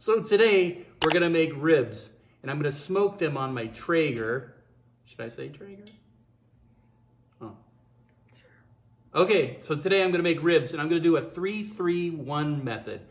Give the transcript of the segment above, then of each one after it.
So today we're gonna make ribs, and I'm gonna smoke them on my Traeger. Should I say Traeger? Oh. Okay, so today I'm gonna make ribs, and I'm gonna do a 3-3-1 method.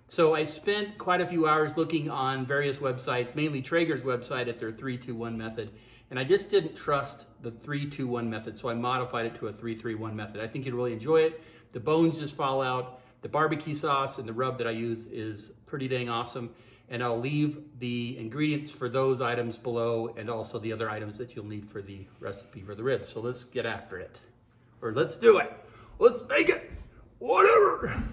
So I spent quite a few hours looking on various websites, mainly Traeger's website, at their 3-2-1 method, and I just didn't trust the 3-2-1 method, so I modified it to a 3-3-1 method. I think you'd really enjoy it. The bones just fall out. The barbecue sauce and the rub that I use is pretty dang awesome. And I'll leave the ingredients for those items below and also the other items that you'll need for the recipe for the ribs. So let's get after it. Or let's do it. Let's make it. Whatever.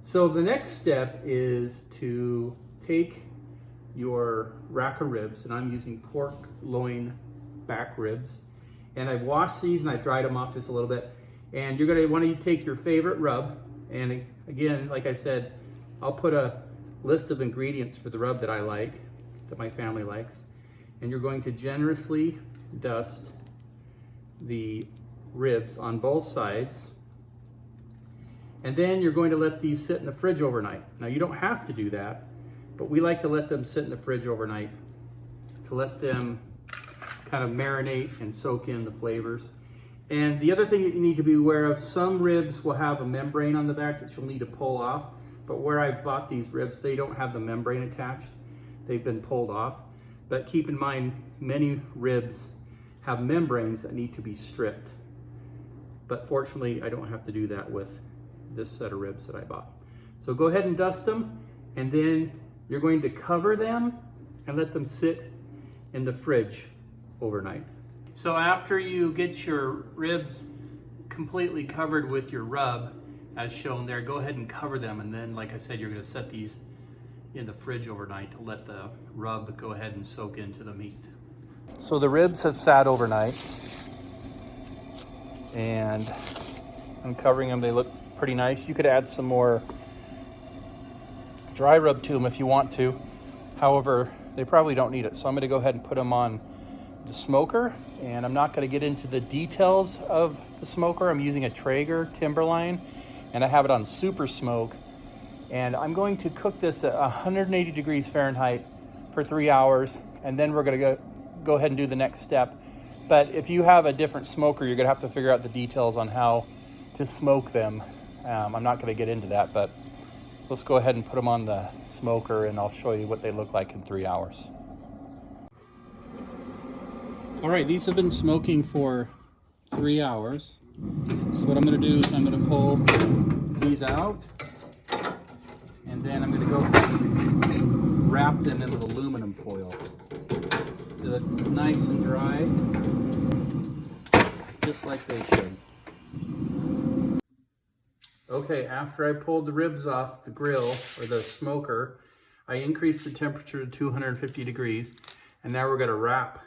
So the next step is to take your rack of ribs, and I'm using pork loin back ribs, and I've washed these and I've dried them off just a little bit. And you're going to want to take your favorite rub, and again, like I said, I'll put a list of ingredients for the rub that I like, that my family likes, and you're going to generously dust the ribs on both sides. And then you're going to let these sit in the fridge overnight. Now you don't have to do that, but we like to let them sit in the fridge overnight to let them kind of marinate and soak in the flavors. And the other thing that you need to be aware of, some ribs will have a membrane on the back that you'll need to pull off, but where I've bought these ribs, they don't have the membrane attached. They've been pulled off. But keep in mind, many ribs have membranes that need to be stripped. But fortunately, I don't have to do that with this set of ribs that I bought. So go ahead and dust them, and then you're going to cover them and let them sit in the fridge overnight. So after you get your ribs completely covered with your rub, as shown there, go ahead and cover them, and then, like I said, you're going to set these in the fridge overnight to let the rub go ahead and soak into the meat. So the ribs have sat overnight, and I'm covering them. They look pretty nice. You could add some more dry rub to them if you want to. However, they probably don't need it. So I'm going to go ahead and put them on the smoker, and I'm not going to get into the details of the smoker. I'm using a Traeger Timberline, and I have it on super smoke, and I'm going to cook this at 180 degrees Fahrenheit for 3 hours, and then we're going to go ahead and do the next step. But if you have a different smoker, you're going to have to figure out the details on how to smoke them. I'm not going to get into that, but let's go ahead and put them on the smoker, and I'll show you what they look like in 3 hours. All right, these have been smoking for 3 hours. So what I'm going to do is I'm going to pull these out, and then I'm going to go wrap them in with aluminum foil so they're nice and dry, just like they should. Okay, after I pulled the ribs off the grill or the smoker, I increased the temperature to 250 degrees, and now we're going to wrap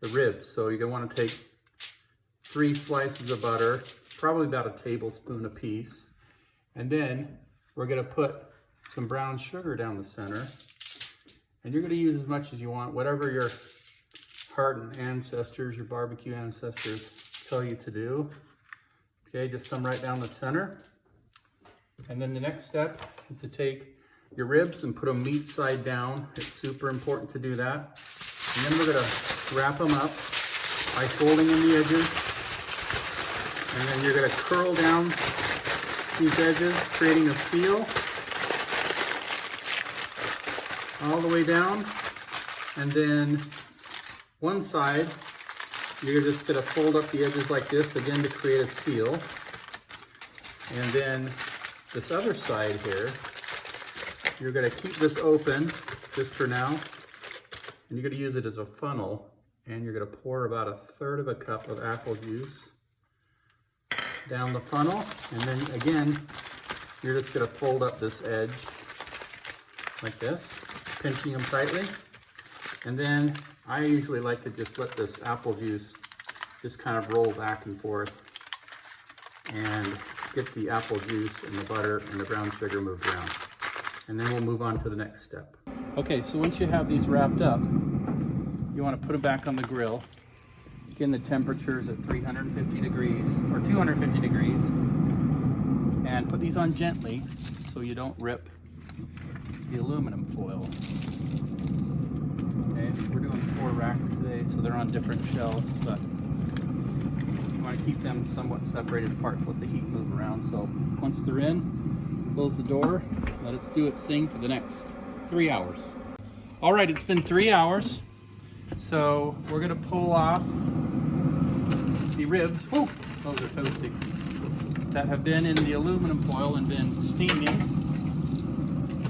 the ribs. So you're going to want to take 3 slices of butter, probably about a tablespoon apiece, and then we're going to put some brown sugar down the center, and you're going to use as much as you want, whatever your hardened ancestors, your barbecue ancestors tell you to do. Okay, just some right down the center. And then the next step is to take your ribs and put them meat side down. It's super important to do that. And then we're gonna wrap them up by folding in the edges. And then you're gonna curl down these edges, creating a seal all the way down. And then one side, you're just going to fold up the edges like this, again, to create a seal. And then this other side here, you're going to keep this open just for now. And you're going to use it as a funnel. And you're going to pour about 1/3 cup of apple juice down the funnel. And then again, you're just going to fold up this edge like this, pinching them tightly. And then I usually like to just let this apple juice just kind of roll back and forth and get the apple juice and the butter and the brown sugar moved around. And then we'll move on to the next step. Okay, so once you have these wrapped up, you want to put them back on the grill. Again, the temperature is at 350 degrees or 250 degrees. And put these on gently so you don't rip the aluminum foil. Okay, we're doing 4 racks today, so they're on different shelves, but you want to keep them somewhat separated apart so let the heat move around. So once they're in, close the door, let it do its thing for the next 3 hours. All right, it's been 3 hours, so we're gonna pull off the ribs. Oh, those are toasty. That have been in the aluminum foil and been steaming. And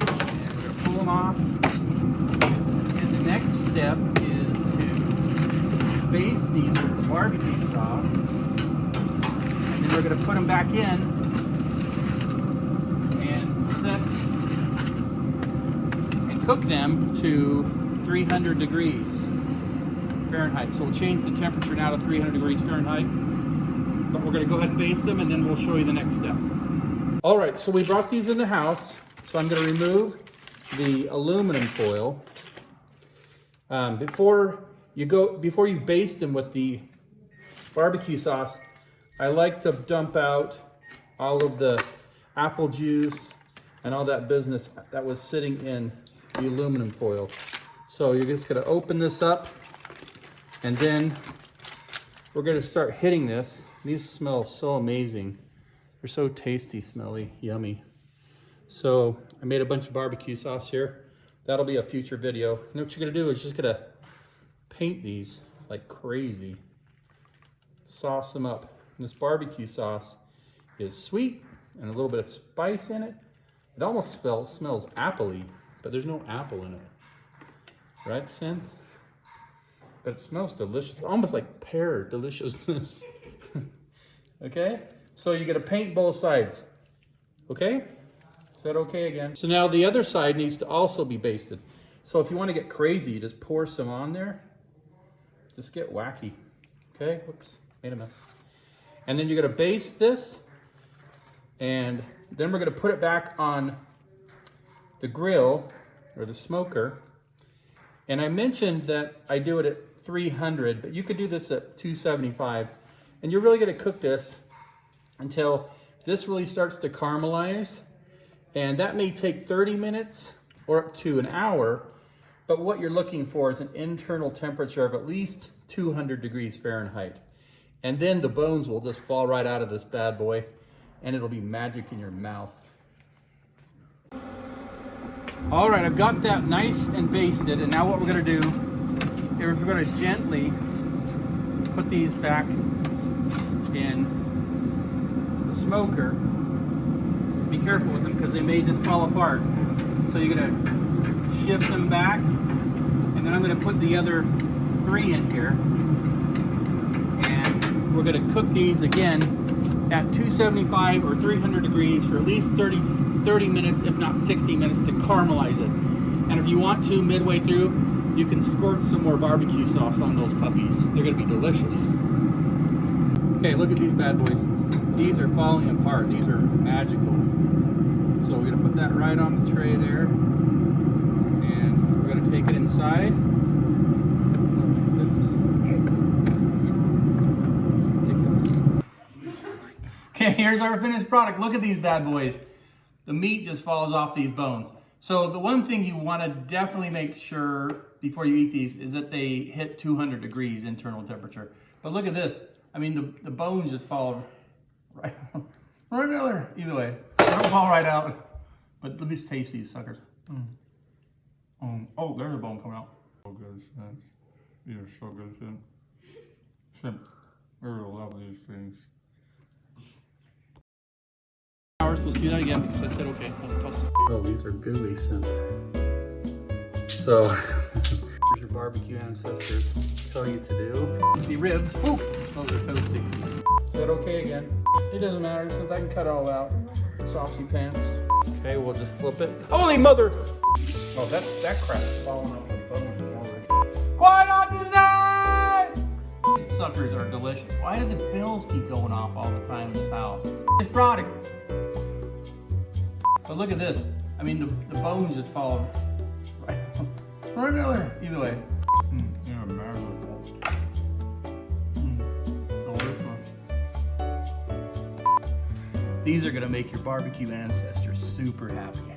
we're gonna pull them off. And the next step is to space these with the barbecue sauce. And then we're gonna put them back in and set and cook them to 300 degrees Fahrenheit. So we'll change the temperature now to 300 degrees Fahrenheit. But we're going to go ahead and baste them, and then we'll show you the next step. All right, so we brought these in the house. So I'm going to remove the aluminum foil. Before you baste them with the barbecue sauce, I like to dump out all of the apple juice and all that business that was sitting in the aluminum foil. So you're just going to open this up, and then we're going to start hitting this. These smell so amazing. They're so tasty, smelly, yummy. So I made a bunch of barbecue sauce here. That'll be a future video. And what you're going to do is just going to paint these like crazy. Sauce them up. And this barbecue sauce is sweet and a little bit of spice in it. It almost smells apple-y, but there's no apple in it. Right, Synth? But it smells delicious, almost like pear deliciousness. Okay, so you're gonna paint both sides. Okay, is that okay again? So now the other side needs to also be basted. So if you want to get crazy, you just pour some on there. Just get wacky. Okay, whoops, made a mess. And then you're gonna baste this, and then we're gonna put it back on the grill or the smoker. And I mentioned that I do it at 300, but you could do this at 275. And you're really gonna cook this until this really starts to caramelize. And that may take 30 minutes or up to an hour, but what you're looking for is an internal temperature of at least 200 degrees Fahrenheit. And then the bones will just fall right out of this bad boy, and it'll be magic in your mouth. All right, I've got that nice and basted, and now what we're gonna do is we're gonna gently put these back in the smoker. Be careful with them because they may just fall apart. So you're gonna shift them back, and then I'm gonna put the other 3 in here. And we're gonna cook these again at 275 or 300 degrees for at least 30 minutes, if not 60 minutes, to caramelize it. And if you want to, midway through, you can squirt some more barbecue sauce on those puppies. They're gonna be delicious. Okay, look at these bad boys. These are falling apart. These are magical. So we're gonna put that right on the tray there. And we're gonna take it inside. Oh my goodness. Okay, here's our finished product. Look at these bad boys. The meat just falls off these bones. So the one thing you want to definitely make sure before you eat these is that they hit 200 degrees internal temperature. But look at this. I mean, the bones just fall right there. Either way, they don't fall right out. But let me taste these suckers. Oh, there's a bone coming out. So good, Shrimp. These are so good, Shrimp. Shrimp. I really love these things. Let's do that again because I said okay. Oh, these are gooey, Synth. So, here's your barbecue ancestors tell you to do. The ribs. Ooh, those are toasty. Said okay again. It doesn't matter since I can cut it all out. Saucy pants. Okay, we'll just flip it. Holy mother! Oh, that crap's falling off the bone already. Quiet on design! These suckers are delicious. Why do the bells keep going off all the time in this house? This product. But look at this. I mean, the bones just fall right there. Either way. Yeah, magical. Delicious. These are gonna make your barbecue ancestors super happy.